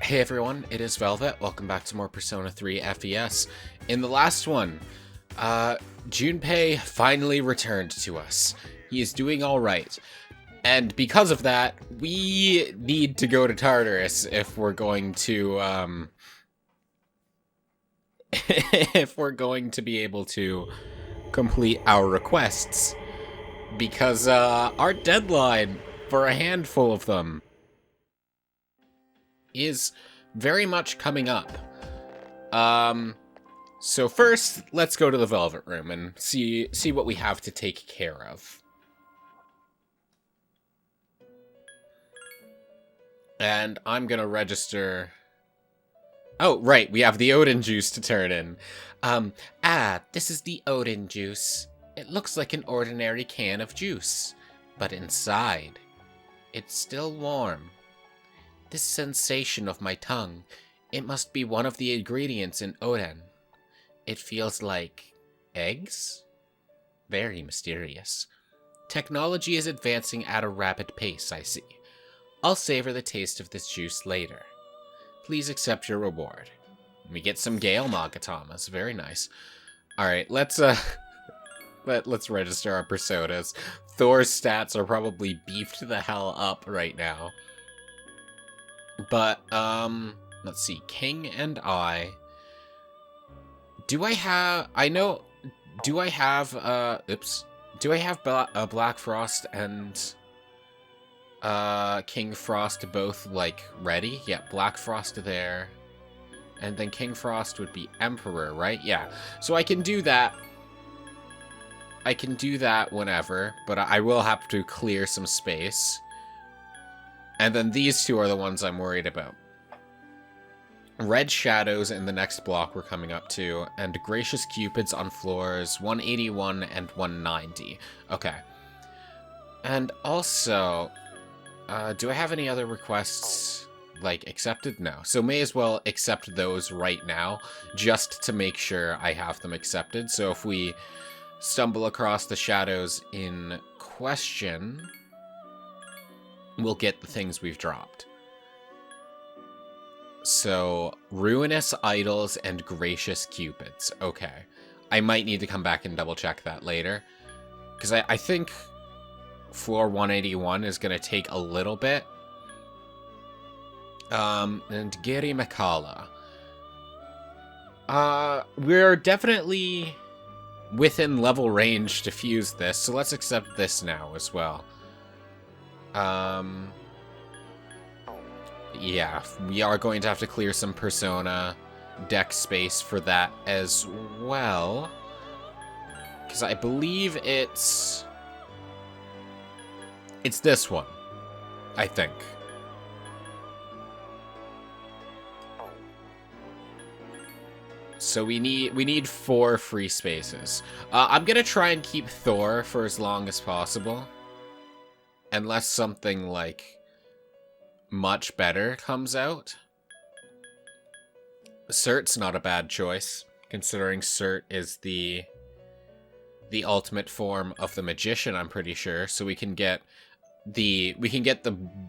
Hey everyone, it is Velvet. Welcome back to more Persona 3 FES. In the last one, Junpei finally returned to us. He is doing alright. And because of that, we need to go to Tartarus if we're going to, if we're going to be able to complete our requests. Because, our deadline for a handful of them is very much coming up. So first, let's go to the Velvet Room and see what we have to take care of. And I'm gonna register... Oh, right, we have the Odin juice to turn in. This is the Odin juice. It looks like an ordinary can of juice, but inside, it's still warm. This sensation of my tongue, it must be one of the ingredients in Odin. It feels like eggs? Very mysterious. Technology is advancing at a rapid pace, I see. I'll savor the taste of this juice later. Please accept your reward. We get some Gale Magatamas, very nice. Alright, let's register our personas. Thor's stats are probably beefed the hell up right now. But, let's see, King and I. Do I have Black Frost and, King Frost both, like, ready? Yeah, Black Frost there. And then King Frost would be Emperor, right? Yeah, so I can do that. I can do that whenever, but I will have to clear some space. And then these two are the ones I'm worried about. Red Shadows in the next block we're coming up to, and Gracious Cupids on floors 181 and 190. Okay. And also, do I have any other requests, like, accepted? No. So may as well accept those right now, just to make sure I have them accepted. So if we stumble across the shadows in question, we'll get the things we've dropped. So, Ruinous Idols and Gracious Cupids. Okay. I might need to come back and double check that later. Because I think floor 181 is going to take a little bit. And Giri Makala. We're definitely within level range to fuse this, so let's accept this now as well. Yeah, we are going to have to clear some Persona deck space for that as well. Because I believe it's this one, I think. So we need 4 free spaces. I'm gonna try and keep Thor for as long as possible. Unless something, like, much better comes out. Cert's not a bad choice, considering Cert is the ultimate form of the Magician, I'm pretty sure. So we can get the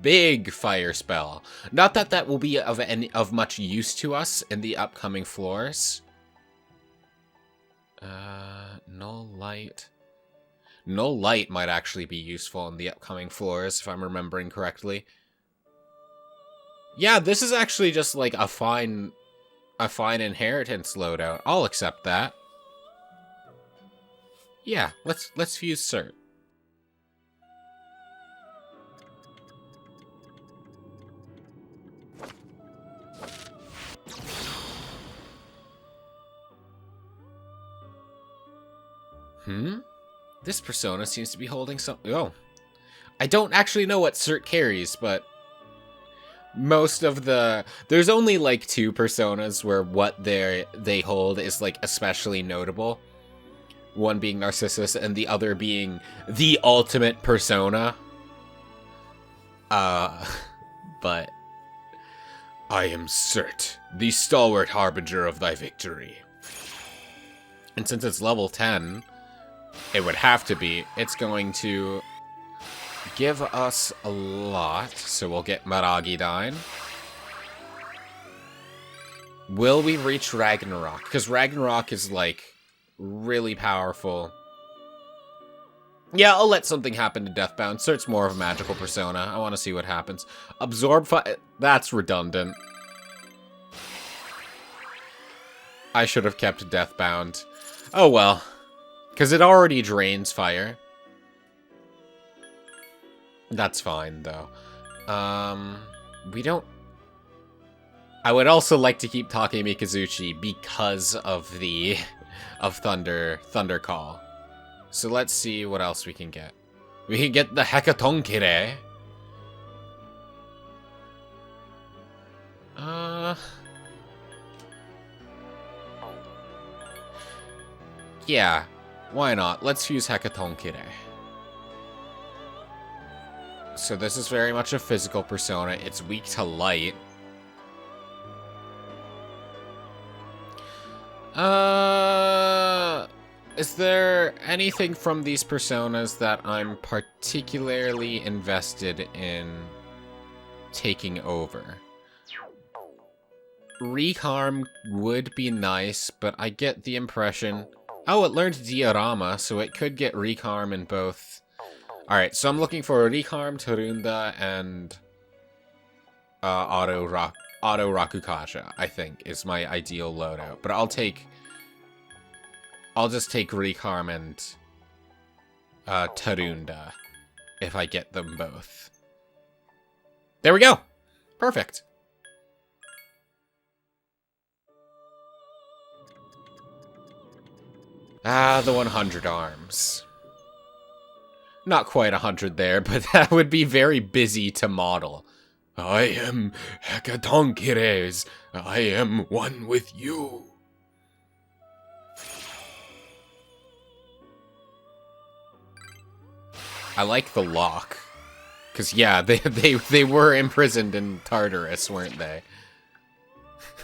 big fire spell. Not that that will be of much use to us in the upcoming floors. Null Light. Null Light might actually be useful in the upcoming floors, if I'm remembering correctly. Yeah, this is actually just like a fine inheritance loadout. I'll accept that. Yeah, let's fuse Cert. This persona seems to be holding some... Oh. I don't actually know what Cert carries, but most of the... There's only, like, 2 personas where what they hold is, like, especially notable. One being Narcissus, and the other being the ultimate persona. But... I am Cert, the stalwart harbinger of thy victory. And since it's level 10... It would have to be. It's going to give us a lot. So we'll get Maragidine. Will we reach Ragnarok? Because Ragnarok is, like, really powerful. Yeah, I'll let something happen to Deathbound, so it's more of a magical persona. I want to see what happens. Absorb fire... That's redundant. I should have kept Deathbound. Oh well. Because it already drains fire. That's fine, though. We don't... I would also like to keep Take Mikazuchi because of the... of Thunder Call. So let's see what else we can get. We can get the Hekatonkire. Yeah, why not? Let's use Hekatonkire. So this is very much a physical persona. It's weak to light. Is there anything from these personas that I'm particularly invested in taking over? Reharm would be nice, but I get the impression... Oh, it learned Diorama, so it could get Reharm in both. Alright, so I'm looking for Reharm, Tarunda, and Auto Rakukaja, I think, is my ideal loadout. But I'll just take Reharm and Tarunda if I get them both. There we go! Perfect. Ah, the 100 arms. Not quite 100 there, but that would be very busy to model. I am Hekatonkires. I am one with you. I like the lock. Because, yeah, they were imprisoned in Tartarus, weren't they?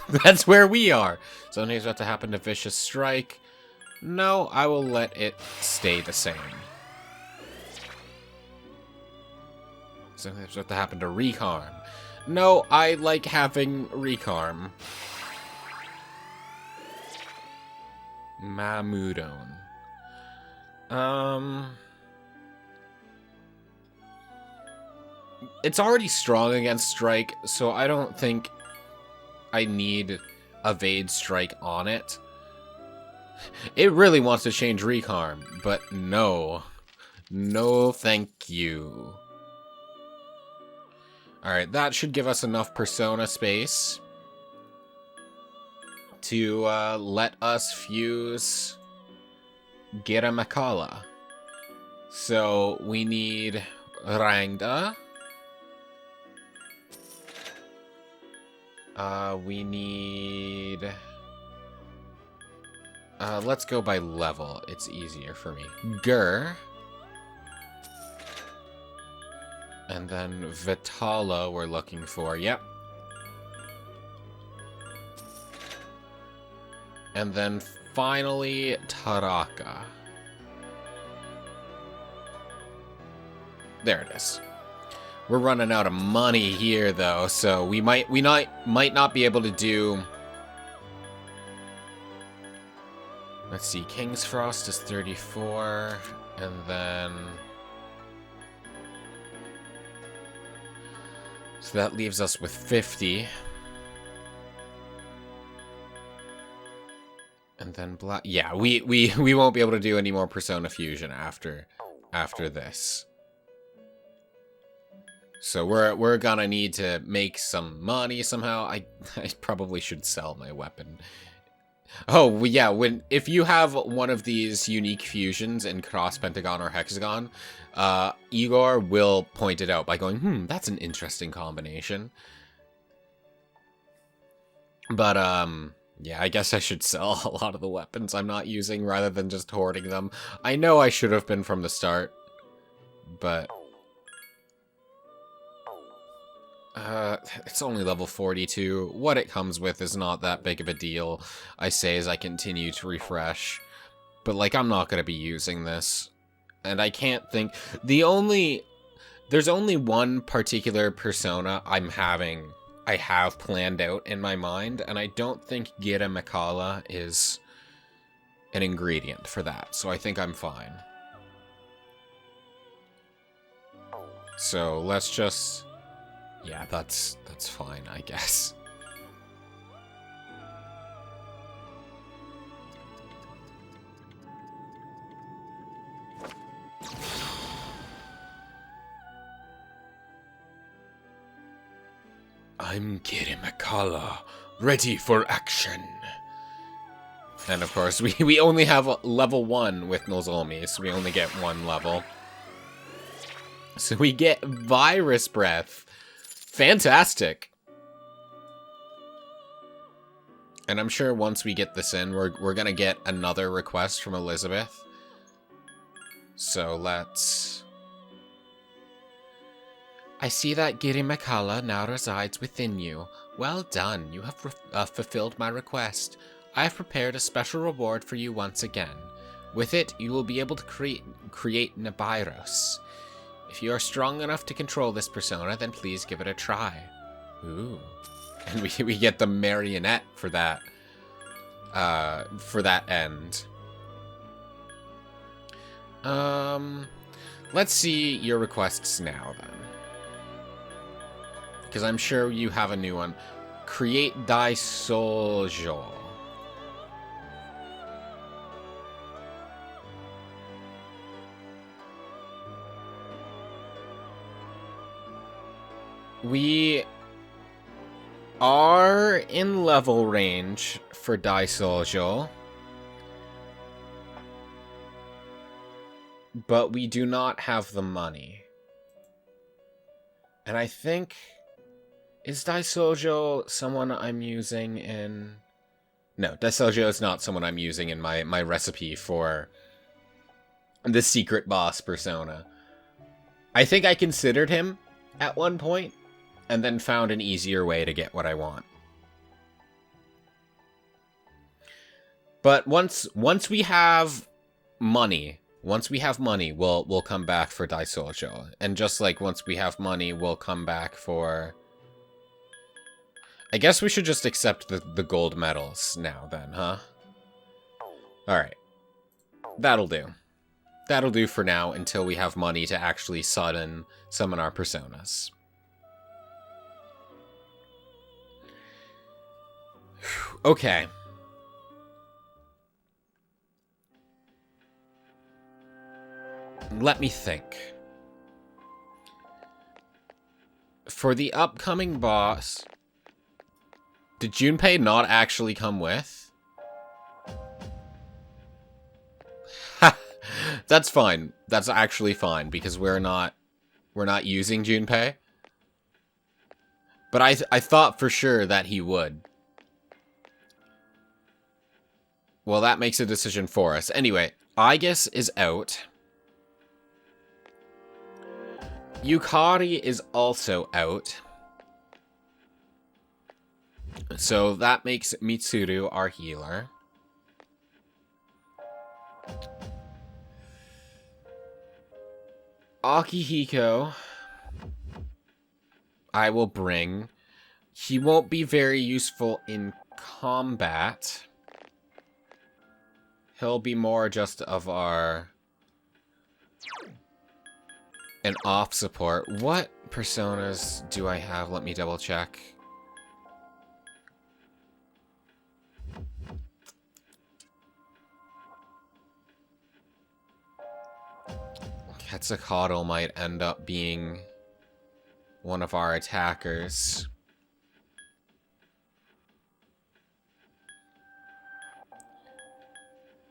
That's where we are. Something's about to happen to Vicious Strike. No, I will let it stay the same. Something's about to happen to Reharm. No, I like having Reharm. Mamudon. It's already strong against Strike, so I don't think I need Evade Strike on it. It really wants to change Reharm, but no. No, thank you. Alright, that should give us enough persona space to let us fuse Giramakala. So we need Rangda. We need... let's go by level. It's easier for me. Gur. And then Vitala we're looking for. Yep. And then finally Taraka. There it is. We're running out of money here though, so we might not be able to do... Let's see, King's Frost is 34, and then... So that leaves us with 50. And then Black... Yeah, we won't be able to do any more Persona Fusion after this. So we're gonna need to make some money somehow. I probably should sell my weapon. Oh, yeah, if you have one of these unique fusions in Cross, Pentagon, or Hexagon, Igor will point it out by going, that's an interesting combination. But, yeah, I guess I should sell a lot of the weapons I'm not using rather than just hoarding them. I know I should have been from the start, but... it's only level 42. What it comes with is not that big of a deal, I say as I continue to refresh. But, like, I'm not going to be using this. And I can't think... There's only one particular persona I'm having I have planned out in my mind, and I don't think Gira Mikala is an ingredient for that, so I think I'm fine. So let's just... yeah, that's fine, I guess. I'm Gira Mikala, ready for action. And of course, we only have level 1 with Nozomi, so we only get 1 level. So we get Virus Breath. Fantastic. And I'm sure once we get this in, we're gonna get another request from Elizabeth. So let's... I see that Gira Mikala now resides within you. Well done, you have fulfilled my request. I have prepared a special reward for you once again. With it, you will be able to create Nibiros. If you are strong enough to control this persona, then please give it a try. Ooh. And we get the marionette for that end. Let's see your requests now, then. Because I'm sure you have a new one. Create Daisojo. We are in level range for Daisojo, but we do not have the money. And I think... is Daisojo someone I'm using in... no, Daisojo is not someone I'm using in my recipe for the secret boss persona. I think I considered him at one point, and then found an easier way to get what I want. But once we have money, we'll come back for Daisojo. And just like once we have money, we'll come back for... I guess we should just accept the gold medals now then, huh? Alright. That'll do. That'll do for now until we have money to actually summon our personas. Okay. Let me think. For the upcoming boss... did Junpei not actually come with? Ha! That's fine. That's actually fine, because we're not using Junpei. But I thought for sure that he would. Well, that makes a decision for us. Anyway, Aegis is out. Yukari is also out. So that makes Mitsuru our healer. Akihiko, I will bring. He won't be very useful in combat. He'll be more just of an off support. What personas do I have? Let me double check. Quetzalcoatl might end up being one of our attackers.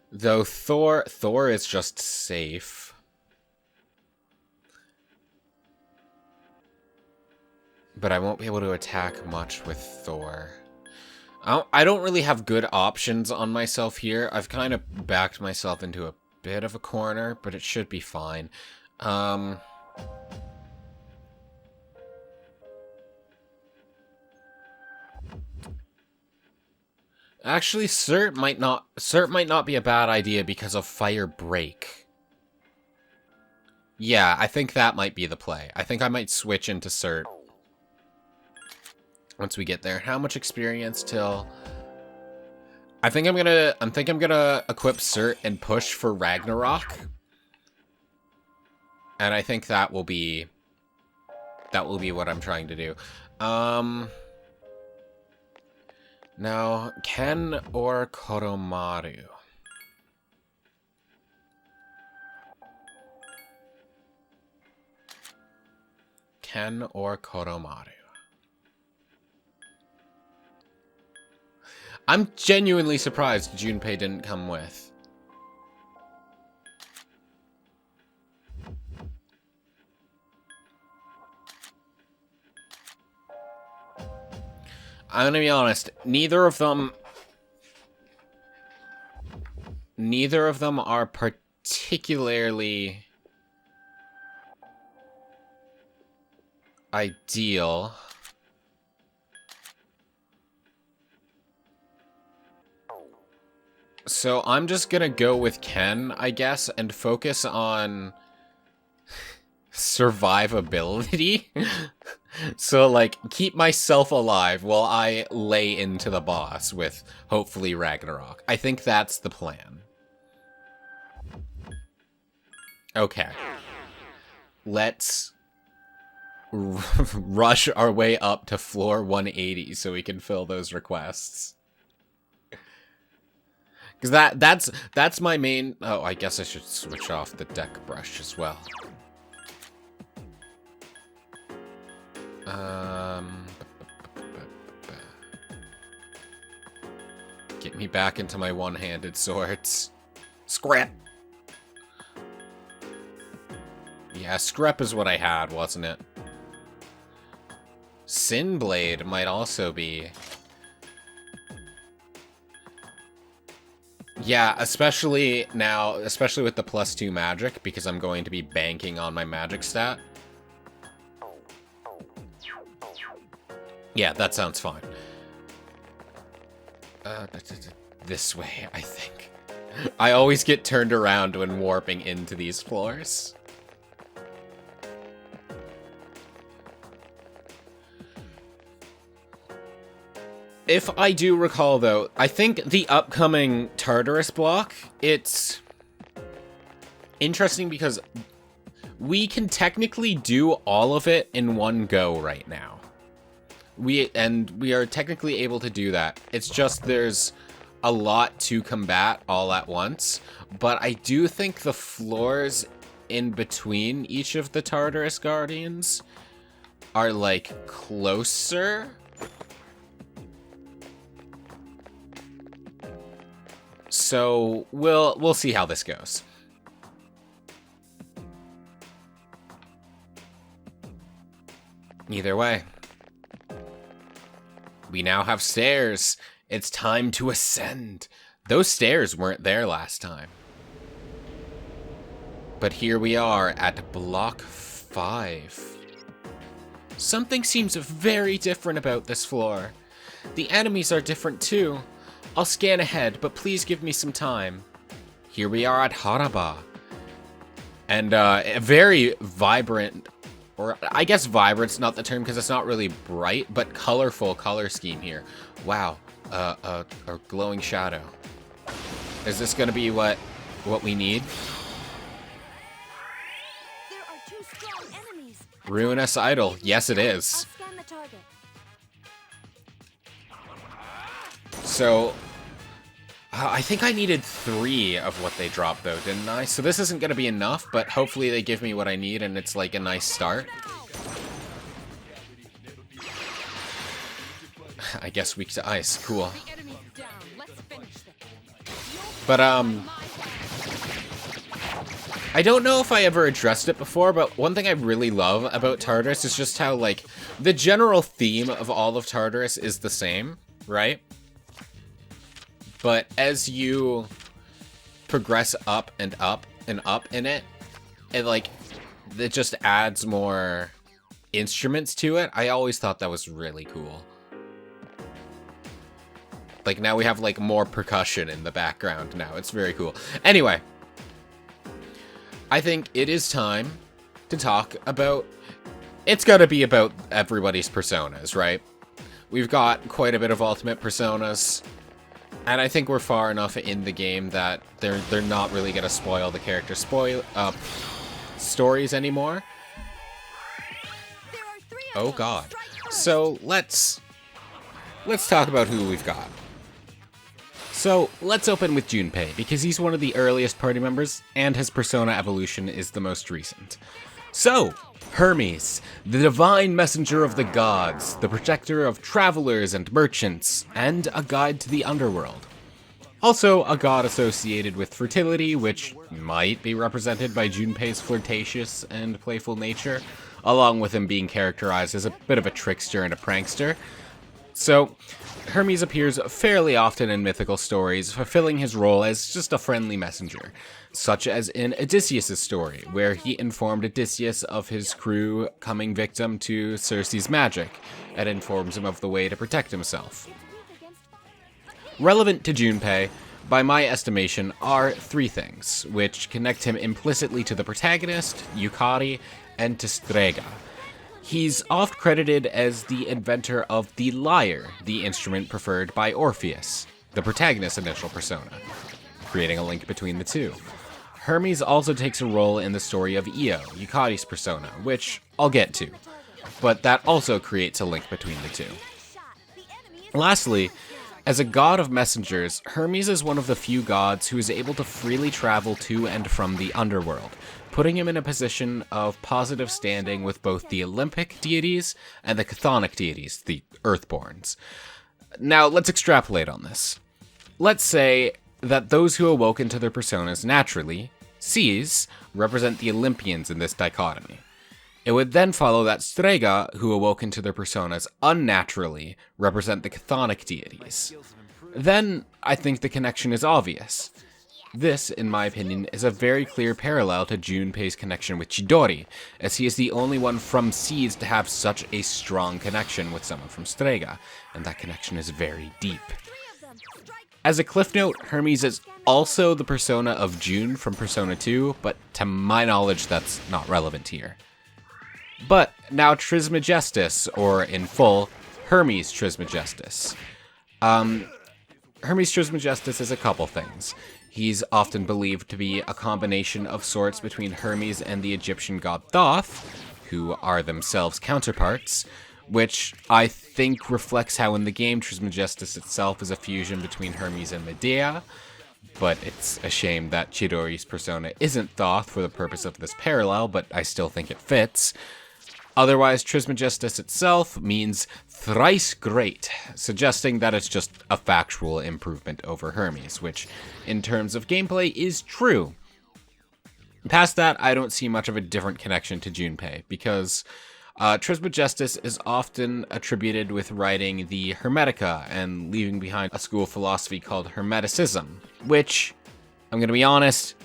Though Thor is just safe. But I won't be able to attack much with Thor. I don't really have good options on myself here. I've kind of backed myself into a bit of a corner, but it should be fine. Actually, Cert might not be a bad idea because of Fire Break. Yeah, I think that might be the play. I think I might switch into Cert. once we get there. How much experience till... I think I'm gonna equip Cert and push for Ragnarok. And I think that will be what I'm trying to do. Now, Ken or Koromaru? Ken or Koromaru? I'm genuinely surprised Junpei didn't come with. I'm gonna be honest, neither of them are particularly ideal. So I'm just gonna go with Ken, I guess, and focus on survivability. So, like, keep myself alive while I lay into the boss with, hopefully, Ragnarok. I think that's the plan. Okay. Let's rush our way up to floor 180 so we can fill those requests. Because that's my main... Oh, I guess I should switch off the deck brush as well. Get me back into my one-handed swords. Scrap! Yeah, scrap is what I had, wasn't it? Sinblade might also be... Yeah, especially now, especially with the +2 magic, because I'm going to be banking on my magic stat. Yeah, that sounds fine. This way, I think. I always get turned around when warping into these floors. If I do recall, though, I think the upcoming Tartarus block, it's interesting because we can technically do all of it in one go right now. We are technically able to do that. It's just there's a lot to combat all at once, but I do think the floors in between each of the Tartarus Guardians are, like, closer. So we'll see how this goes. Either way, we now have stairs. It's time to ascend. Those stairs weren't there last time. But here we are at block 5. Something seems very different about this floor. The enemies are different too. I'll scan ahead, but please give me some time. Here we are at Harabah. And a very vibrant, or I guess vibrant's not the term because it's not really bright, but colorful color scheme here. Wow, a glowing shadow. Is this gonna be what we need? There are 2 strong enemies. Ruinous Idol. Yes, it is. I'll scan the target. So, I think I needed 3 of what they dropped, though, didn't I? So this isn't going to be enough, but hopefully they give me what I need, and it's, like, a nice start. I guess weak to ice. Cool. But, I don't know if I ever addressed it before, but one thing I really love about Tartarus is just how, like, the general theme of all of Tartarus is the same, right? But as you progress up and up and up in it, it just adds more instruments to it. I always thought that was really cool. Like, now we have, like, more percussion in the background now. It's very cool. Anyway, I think it is time to talk about... It's gotta be about everybody's personas, right? We've got quite a bit of ultimate personas, and I think we're far enough in the game that they're not really gonna spoil the character stories anymore. Oh god. So let's talk about who we've got. So let's open with Junpei, because he's one of the earliest party members, and his persona evolution is the most recent. So, Hermes, the divine messenger of the gods, the protector of travelers and merchants, and a guide to the underworld. Also, a god associated with fertility, which might be represented by Junpei's flirtatious and playful nature, along with him being characterized as a bit of a trickster and a prankster. So, Hermes appears fairly often in mythical stories, fulfilling his role as just a friendly messenger, such as in Odysseus' story, where he informed Odysseus of his crew coming victim to Circe's magic, and informs him of the way to protect himself. Relevant to Junpei, by my estimation, are three things, which connect him implicitly to the protagonist, Yukari, and to Strega. He's oft credited as the inventor of the lyre, the instrument preferred by Orpheus, the protagonist's initial persona, creating a link between the two. Hermes also takes a role in the story of Io, Yukari's persona, which I'll get to, but that also creates a link between the two. Lastly, as a god of messengers, Hermes is one of the few gods who is able to freely travel to and from the underworld, putting him in a position of positive standing with both the Olympic deities and the chthonic deities, the Earthborns. Now, let's extrapolate on this. Let's say that those who awoke into their personas naturally, Cs, represent the Olympians in this dichotomy. It would then follow that Strega, who awoke into their personas unnaturally, represent the chthonic deities. Then, I think the connection is obvious. This, in my opinion, is a very clear parallel to Junpei's connection with Chidori, as he is the only one from Cs to have such a strong connection with someone from Strega, and that connection is very deep. As a cliff note, Hermes is also the persona of June from Persona 2, but to my knowledge that's not relevant here. But now Trismegistus, or in full, Hermes Trismegistus. Hermes Trismegistus is a couple things. He's often believed to be a combination of sorts between Hermes and the Egyptian god Thoth, who are themselves counterparts, which I think reflects how in the game Trismegistus itself is a fusion between Hermes and Medea, but it's a shame that Chidori's persona isn't Thoth for the purpose of this parallel, but I still think it fits. Otherwise, Trismegistus itself means thrice great, suggesting that it's just a factual improvement over Hermes, which, in terms of gameplay, is true. Past that, I don't see much of a different connection to Junpei, because Trismegistus is often attributed with writing the Hermetica and leaving behind a school of philosophy called Hermeticism, which, I'm going to be honest,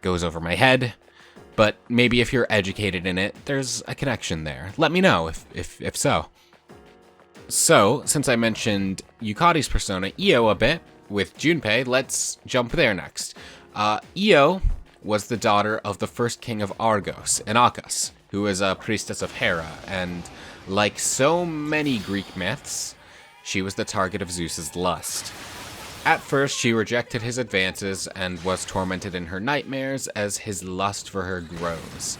goes over my head. But maybe if you're educated in it, there's a connection there. Let me know if so. So, since I mentioned Yukari's persona, Io, a bit, with Junpei, let's jump there next. Io was the daughter of the first king of Argos, Inachus, who was a priestess of Hera, and like so many Greek myths, she was the target of Zeus's lust. At first, she rejected his advances and was tormented in her nightmares as his lust for her grows.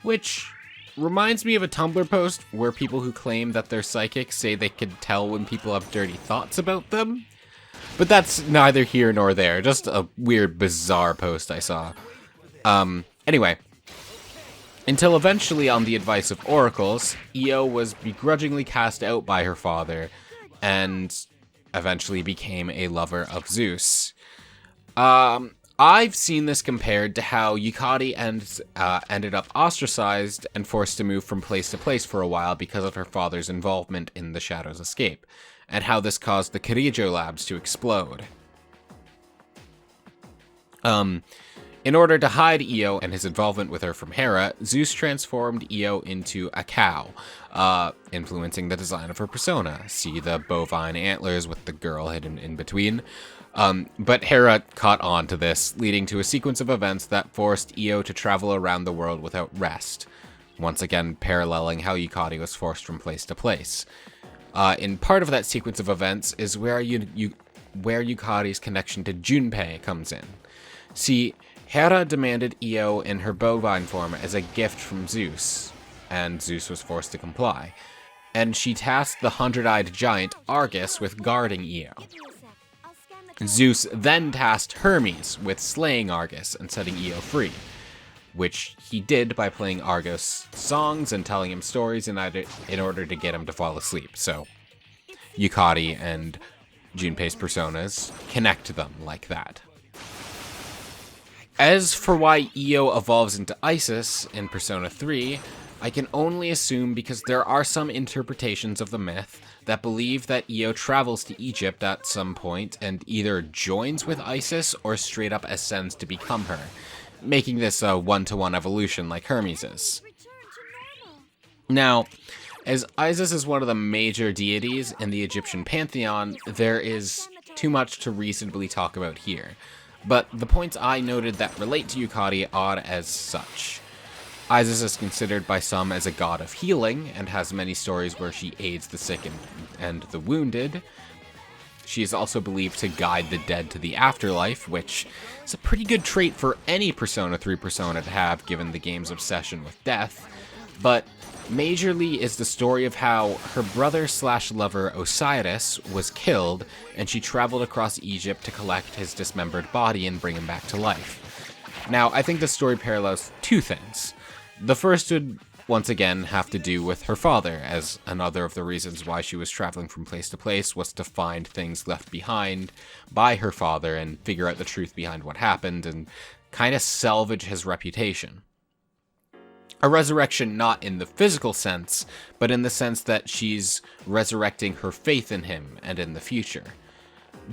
Which reminds me of a Tumblr post where people who claim that they're psychic say they can tell when people have dirty thoughts about them. But that's neither here nor there, just a weird, bizarre post I saw. Anyway. Until eventually, on the advice of oracles, Io was begrudgingly cast out by her father, and eventually became a lover of Zeus. I've seen this compared to how Yukari ended up ostracized and forced to move from place to place for a while because of her father's involvement in the Shadow's escape, and how this caused the Kirijo labs to explode. In order to hide Io and his involvement with her from Hera, Zeus transformed Io into a cow, influencing the design of her persona. See the bovine antlers with the girl hidden in between. But Hera caught on to this, leading to a sequence of events that forced Io to travel around the world without rest, once again paralleling how Yukari was forced from place to place. In part of that sequence of events is where where Yukari's connection to Junpei comes in. See, Hera demanded Io in her bovine form as a gift from Zeus, and Zeus was forced to comply. And she tasked the 100-eyed giant Argus with guarding Io. Give me a sec. I'll scan the Zeus then tasked Hermes with slaying Argus and setting Io free, which he did by playing Argus songs and telling him stories in order to get him to fall asleep. So Yukari and Junpei's personas connect them like that. As for why Io evolves into Isis in Persona 3, I can only assume because there are some interpretations of the myth that believe that Io travels to Egypt at some point and either joins with Isis or straight up ascends to become her, making this a one-to-one evolution like Hermes is. return to normal. Now, as Isis is one of the major deities in the Egyptian pantheon, there is too much to reasonably talk about here. But the points I noted that relate to Yukari are as such. Isis is considered by some as a god of healing, and has many stories where she aids the sick and the wounded. She is also believed to guide the dead to the afterlife, which is a pretty good trait for any Persona 3 persona to have, given the game's obsession with death. But majorly is the story of how her brother/lover Osiris was killed, and she traveled across Egypt to collect his dismembered body and bring him back to life. Now, I think the story parallels two things. The first would, once again, have to do with her father, as another of the reasons why she was traveling from place to place was to find things left behind by her father and figure out the truth behind what happened and kind of salvage his reputation. A resurrection not in the physical sense, but in the sense that she's resurrecting her faith in him and in the future.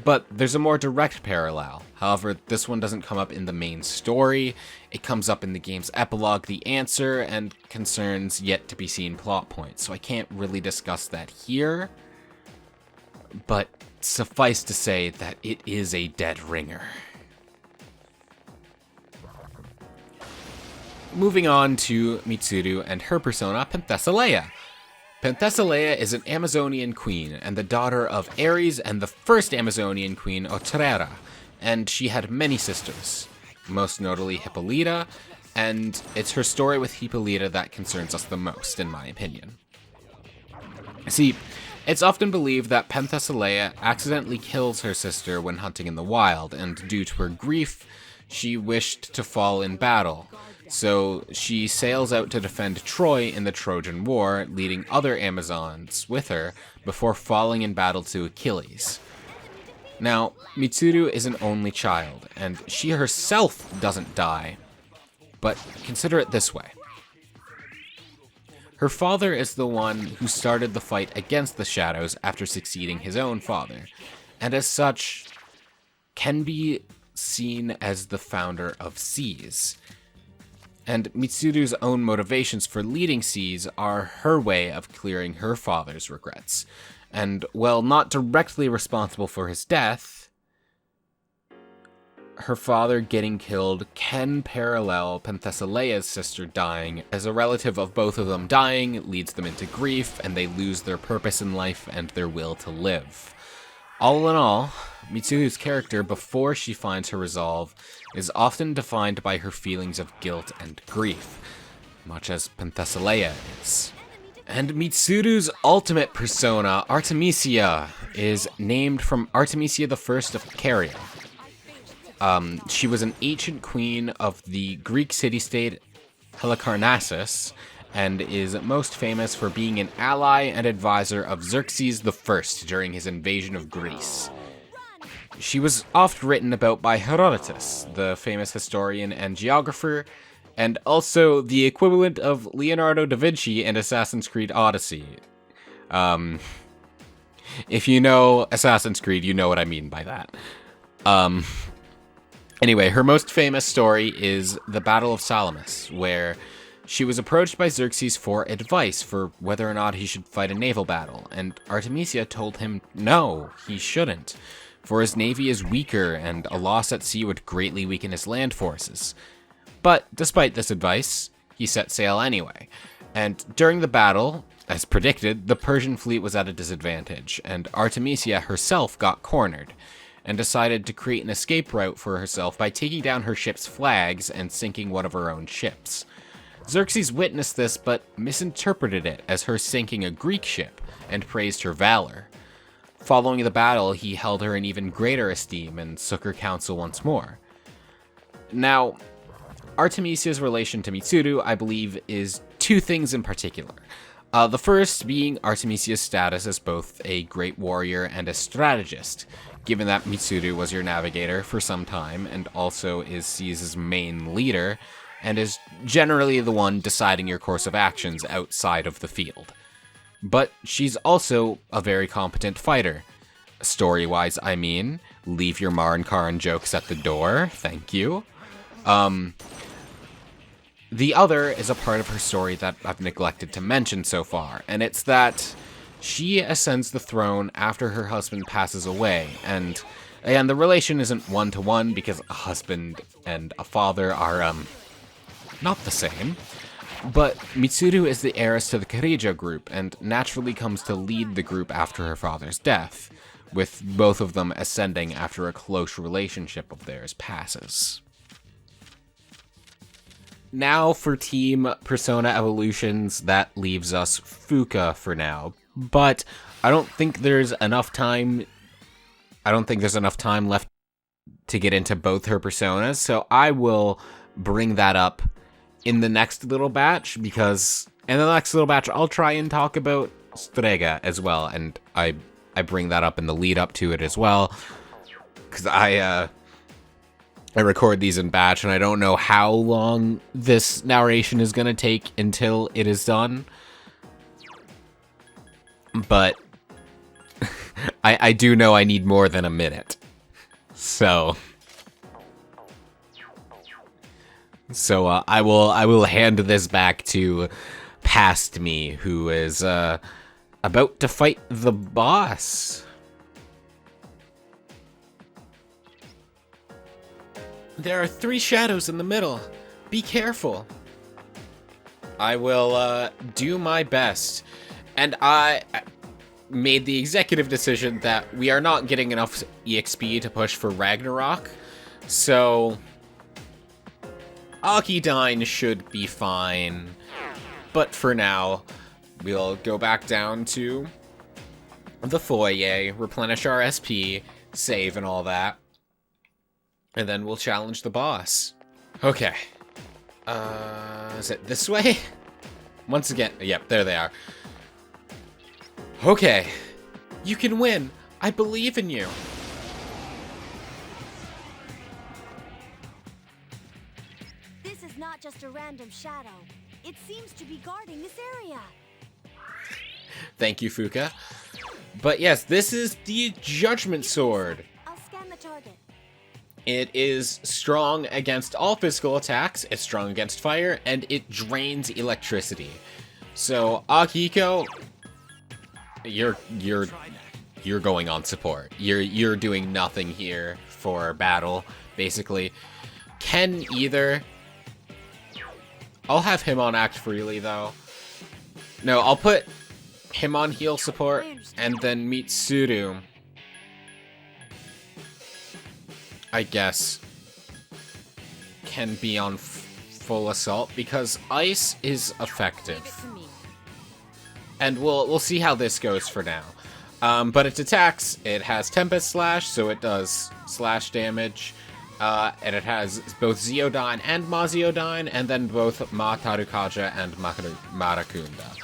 But there's a more direct parallel. However, this one doesn't come up in the main story. It comes up in the game's epilogue, The Answer, and concerns yet to be seen plot points, so I can't really discuss that here. But suffice to say that it is a dead ringer. Moving on to Mitsuru and her persona, Penthesilea. Penthesilea is an Amazonian queen and the daughter of Ares and the first Amazonian queen, Otrera, and she had many sisters, most notably Hippolyta, and it's her story with Hippolyta that concerns us the most, in my opinion. See, it's often believed that Penthesilea accidentally kills her sister when hunting in the wild, and due to her grief, she wished to fall in battle. So she sails out to defend Troy in the Trojan War, leading other Amazons with her before falling in battle to Achilles. Now, Mitsuru is an only child, and she herself doesn't die. But consider it this way. Her father is the one who started the fight against the Shadows after succeeding his own father, and as such, can be seen as the founder of SEAS. And Mitsuru's own motivations for leading SEAS are her way of clearing her father's regrets. And while not directly responsible for his death, her father getting killed can parallel Penthesilea's sister dying, as a relative of both of them dying leads them into grief, and they lose their purpose in life and their will to live. All in all, Mitsuru's character, before she finds her resolve, is often defined by her feelings of guilt and grief, much as Penthesilea is. And Mitsuru's ultimate persona, Artemisia, is named from Artemisia I of Caria. She was an ancient queen of the Greek city-state Halicarnassus, and is most famous for being an ally and advisor of Xerxes I during his invasion of Greece. She was oft written about by Herodotus, the famous historian and geographer, and also the equivalent of Leonardo da Vinci in Assassin's Creed Odyssey. If you know Assassin's Creed, you know what I mean by that. Anyway, her most famous story is the Battle of Salamis, where she was approached by Xerxes for advice for whether or not he should fight a naval battle, and Artemisia told him no, he shouldn't, for his navy is weaker and a loss at sea would greatly weaken his land forces. But despite this advice, he set sail anyway, and during the battle, As predicted, the Persian fleet was at a disadvantage, and Artemisia herself got cornered, and decided to create an escape route for herself by taking down her ship's flags and sinking one of her own ships. Xerxes witnessed this, but misinterpreted it as her sinking a Greek ship, and praised her valor. Following the battle, he held her in even greater esteem and took her counsel once more. Now, Artemisia's relation to Mitsuru, I believe, is two things in particular. The first being Artemisia's status as both a great warrior and a strategist, given that Mitsuru was your navigator for some time and also is Caesar's main leader, and is generally the one deciding your course of actions outside of the field. But she's also a very competent fighter. Story-wise, I mean, leave your Marin Karin jokes at the door, thank you. The other is a part of her story that I've neglected to mention so far, and it's that she ascends the throne after her husband passes away, and the relation isn't one-to-one because a husband and a father are, not the same. But Mitsuru is the heiress to the Kirijo group, and naturally comes to lead the group after her father's death, with both of them ascending after a close relationship of theirs passes. Now for Team Persona Evolutions, that leaves us Fuka for now. But I don't think there's enough time left to get into both her personas, so I will bring that up in the next little batch, because in the next little batch I'll try and talk about Strega as well, and I bring that up in the lead up to it as well, because I record these in batch, and I don't know how long this narration is going to take until it is done. But I do know I need more than a minute. So I will hand this back to Past Me, who is about to fight the boss. There are 3 shadows in the middle. Be careful. I will do my best. And I made the executive decision that we are not getting enough EXP to push for Ragnarok. So Akidyne should be fine. But for now, we'll go back down to the foyer, replenish our SP, save and all that. And then we'll challenge the boss. Okay. Is it this way? Once again, yep, there they are. Okay. You can win. I believe in you. This is not just a random shadow. It seems to be guarding this area. Thank you, Fuka. But yes, this is the Judgment Sword. I'll scan the target. It is strong against all physical attacks, it's strong against fire, and it drains electricity. So, Akihiko, you're going on support. You're doing nothing here for battle, basically. Ken either. I'll have him on act freely though. No, I'll put him on heal support, and then Mitsuru, I guess, can be on full assault because ice is effective. And we'll see how this goes for now. But its attacks, it has Tempest Slash, so it does slash damage. And it has both Zeodyne and Maziodyne, and then both Ma Tarukaja and Marakunda.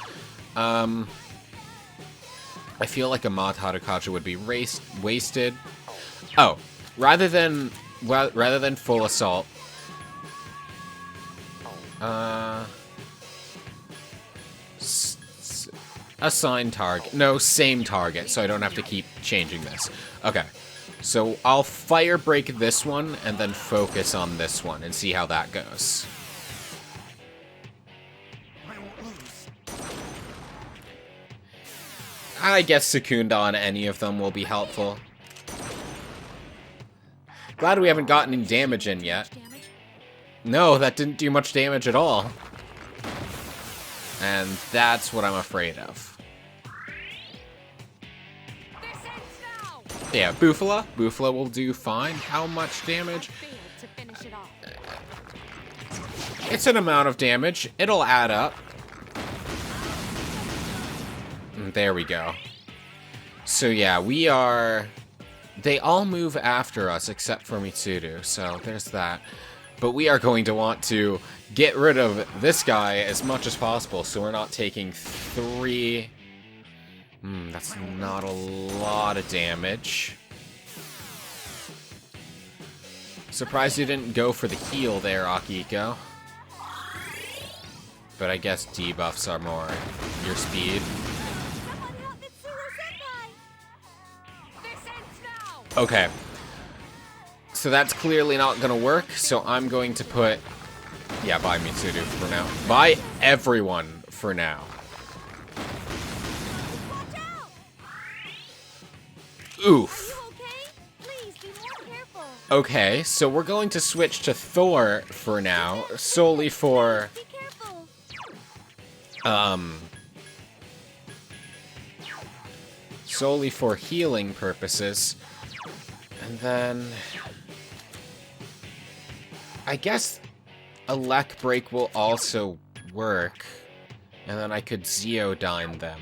I feel like a Ma Tarukaja would be wasted. Oh, rather than full assault, assign target. No, same target, so I don't have to keep changing this. Okay, so I'll fire break this one and then focus on this one and see how that goes. I guess Secunda on any of them will be helpful. Glad we haven't gotten any damage in yet. No, that didn't do much damage at all. And that's what I'm afraid of. Yeah, Bufala. Bufala will do fine. How much damage? It's an amount of damage. It'll add up. There we go. So yeah, we are... They all move after us except for Mitsuru, so there's that. But we are going to want to get rid of this guy as much as possible so we're not taking 3... that's not a lot of damage. Surprised you didn't go for the heal there, Akiko. But I guess debuffs are more your speed. Okay. So that's clearly not gonna work, so I'm going to put... Yeah, bye Mitsuru for now. Bye everyone for now. Oof. Okay, so we're going to switch to Thor for now, solely for... solely for healing purposes. And then... I guess a Lek Break will also work. And then I could Zeodyne them.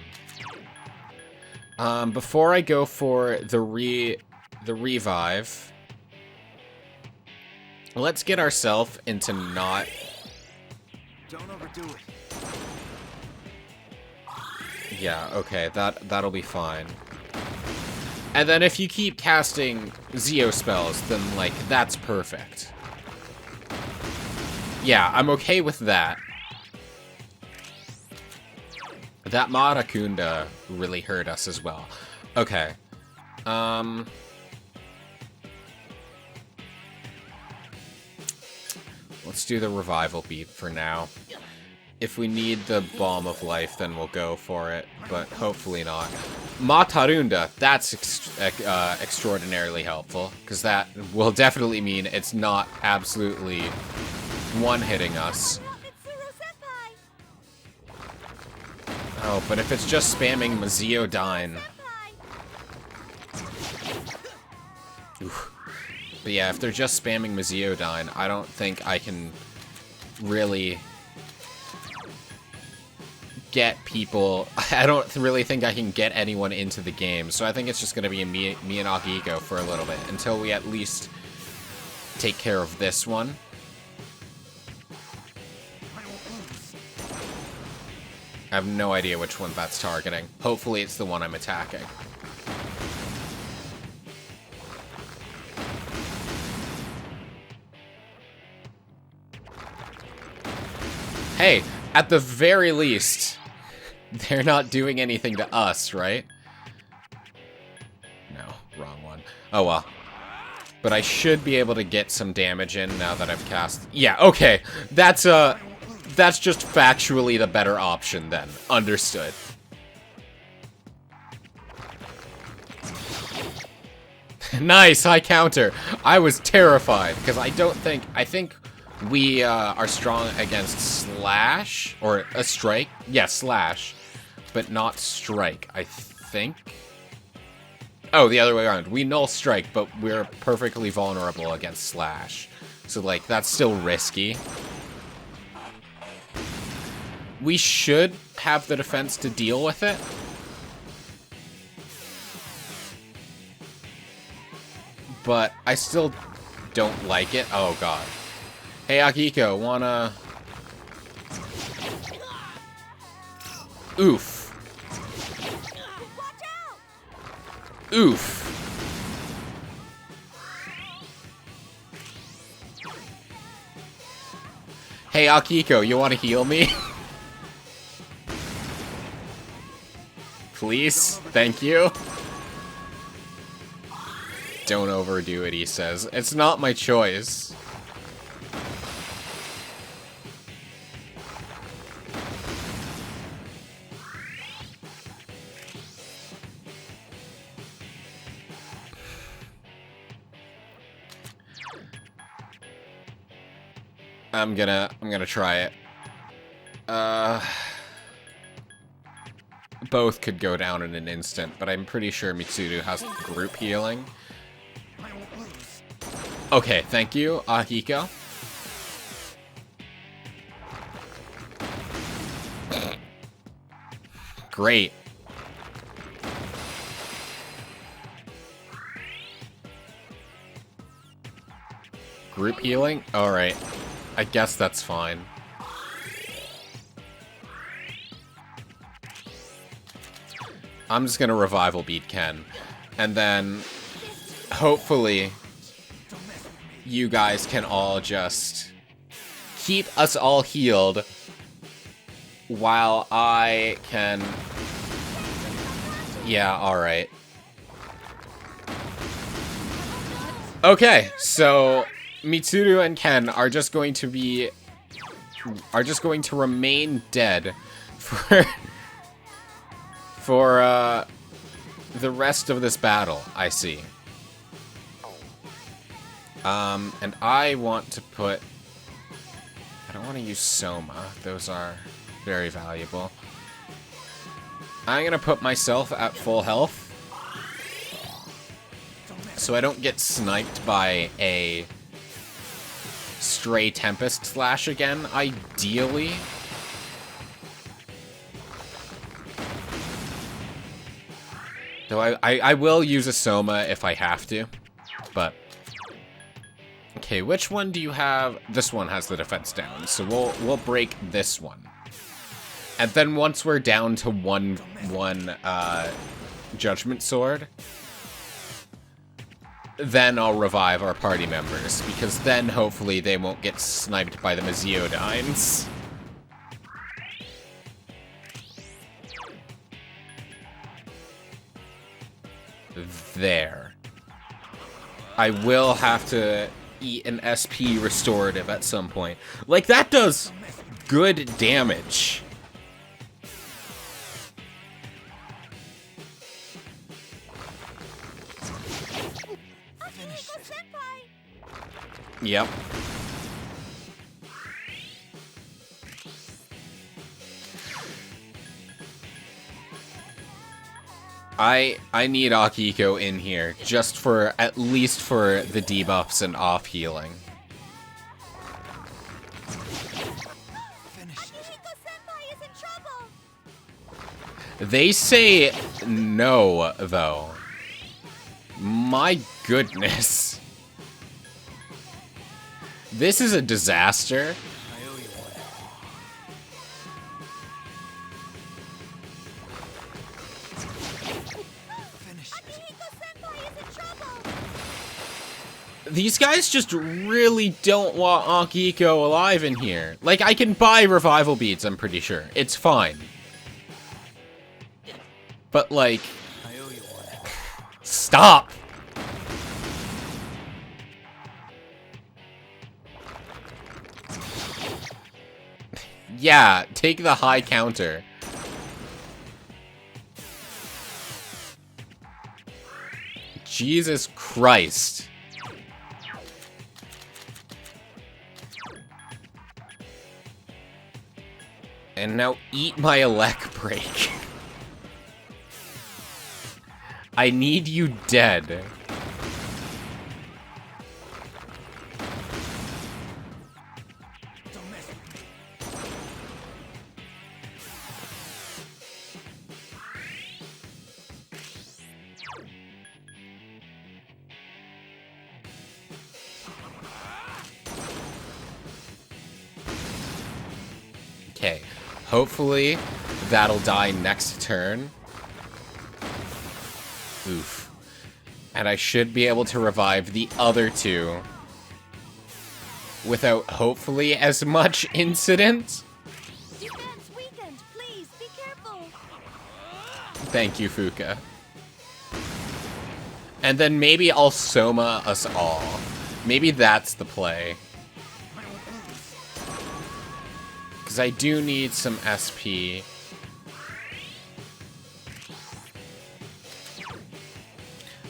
Before I go for the revive, let's get ourselves into not... Don't overdo it. Yeah, okay, that'll be fine. And then if you keep casting Zeo spells, then, like, that's perfect. Yeah, I'm okay with that. That Marakunda really hurt us as well. Okay. Let's do the revival beat for now. If we need the Balm of Life, then we'll go for it, but hopefully not. Matarunda, that's extraordinarily helpful, because that will definitely mean it's not absolutely one-hitting us. Oh, but if it's just spamming Zeodyne... Oof. But yeah, if they're just spamming Zeodyne, I don't think I can really... get people... I don't really think I can get anyone into the game, so I think it's just going to be me and Akiko for a little bit, until we at least take care of this one. I have no idea which one that's targeting. Hopefully it's the one I'm attacking. Hey, at the very least, they're not doing anything to us, right? No, wrong one. Oh well. But I should be able to get some damage in now that I've cast... Yeah, okay. That's just factually the better option then. Understood. Nice, high counter. I was terrified, because I think we are strong against Slash, or a Strike. Yeah, Slash, but not Strike, I think. Oh, the other way around. We null Strike, but we're perfectly vulnerable against Slash. So, like, that's still risky. We should have the defense to deal with it. But I still don't like it. Oh, God. Hey, Akiko, wanna... Oof. Oof. Hey, Akiko, you wanna heal me? Please? Thank you? Don't overdo it, he says. It's not my choice. I'm gonna try it. both could go down in an instant, but I'm pretty sure Mitsuru has group healing. Okay, thank you, Ahiko. Great. Group healing? Alright. I guess that's fine. I'm just gonna revival beat Ken. And then, hopefully, you guys can all just keep us all healed while I can... Yeah, alright. Okay, so Mitsuru and Ken are just going to be... remain dead for the rest of this battle, I see. And I want to put... I don't want to use Soma. Those are very valuable. I'm gonna put myself at full health, so I don't get sniped by a stray Tempest Slash again, ideally. Though I will use a Soma if I have to, but... Okay, which one do you have? This one has the defense down, so we'll break this one. And then once we're down to one Judgment Sword, then I'll revive our party members, because then hopefully they won't get sniped by the Meziodines. There. I will have to eat an SP restorative at some point. Like, that does good damage. Yep. I need Akiko in here, just for, at least for the debuffs and off healing. They say no, though. My goodness. This is a disaster. These guys just really don't want Akiko alive in here. Like, I can buy revival beads, I'm pretty sure. It's fine. But, like... Stop! Yeah, take the high counter. Jesus Christ. And now eat my elect break. I need you dead. Okay, hopefully that'll die next turn. Oof. And I should be able to revive the other two without, hopefully, as much incident. Defense weakened. Please be careful. Thank you, Fuka. And then maybe I'll Soma us all. Maybe that's the play. Because I do need some SP.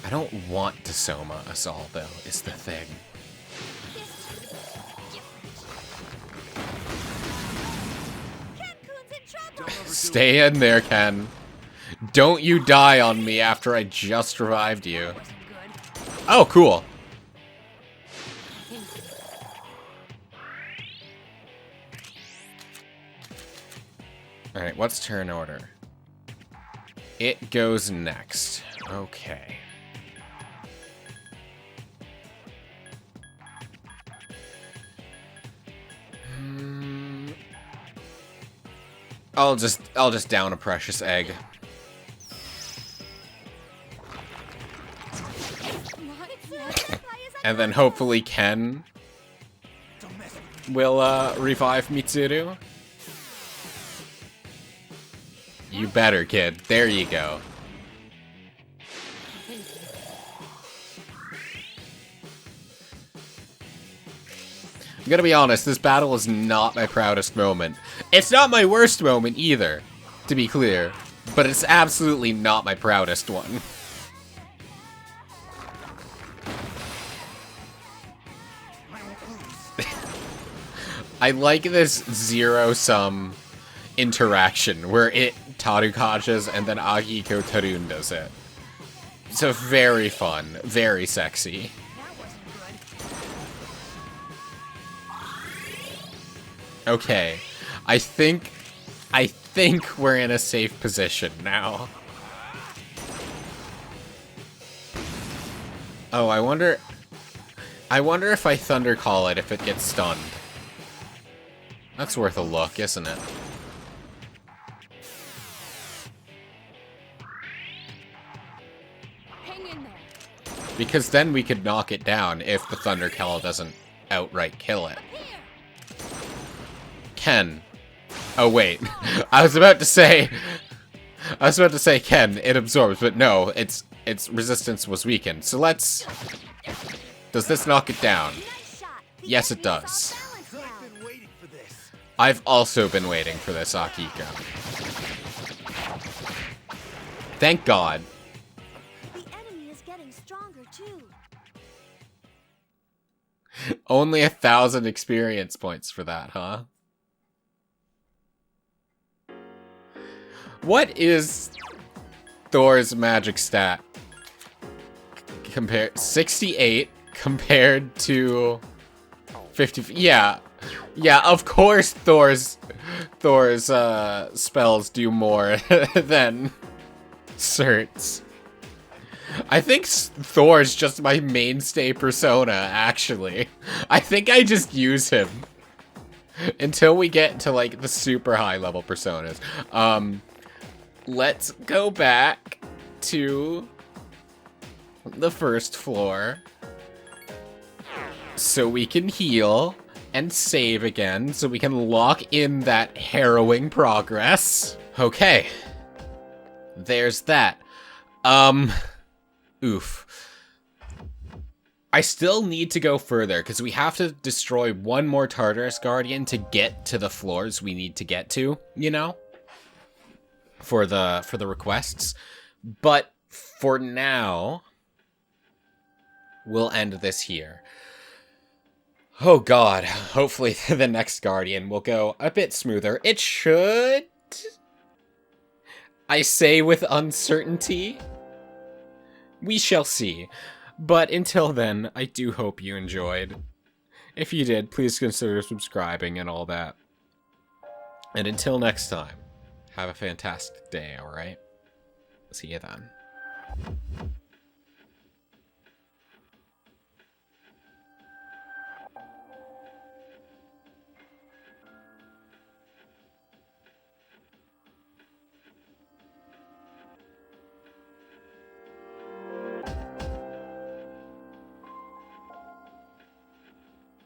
I don't want to Soma us all, though, is the thing. Stay in there, Ken. Don't you die on me after I just revived you. Oh, cool. Alright, what's turn order? It goes next. Okay. I'll just down a precious egg. And then hopefully Ken will revive Mitsuru. You better, kid. There you go. I'm gonna be honest, this battle is not my proudest moment. It's not my worst moment either, to be clear. But it's absolutely not my proudest one. I like this zero-sum interaction where it Tarukachas and then Agiko Tarun does it. So very fun, very sexy. Okay, I think we're in a safe position now. Oh, I wonder if I Thunder Call it if it gets stunned. That's worth a look, isn't it? Hang in there. Because then we could knock it down if the Thunder Call doesn't outright kill it. Ken. Oh wait. I was about to say Ken, it absorbs, but no, its resistance was weakened. So let's... Does this knock it down? Nice shot. The Yes, it enemy's does. off balance now. I've been waiting for this. I've also been waiting for this, Akiko. Thank God. The enemy is getting stronger too. Only 1,000 experience points for that, huh? What is Thor's magic stat? Compare 68 compared to 50. Yeah, of course Thor's spells do more than Cert's. I think Thor's just my mainstay persona, actually. I think I just use him until we get to like the super high level personas. Let's go back to the first floor so we can heal and save again, so we can lock in that harrowing progress. Okay. There's that. Oof. I still need to go further, because we have to destroy one more Tartarus Guardian to get to the floors we need to get to, you know? For the requests. But for now, we'll end this here. Oh god, hopefully the next Guardian will go a bit smoother. It should. I say with uncertainty. We shall see. But until then, I do hope you enjoyed. If you did, please consider subscribing and all that. And until next time, have a fantastic day, alright? See you then.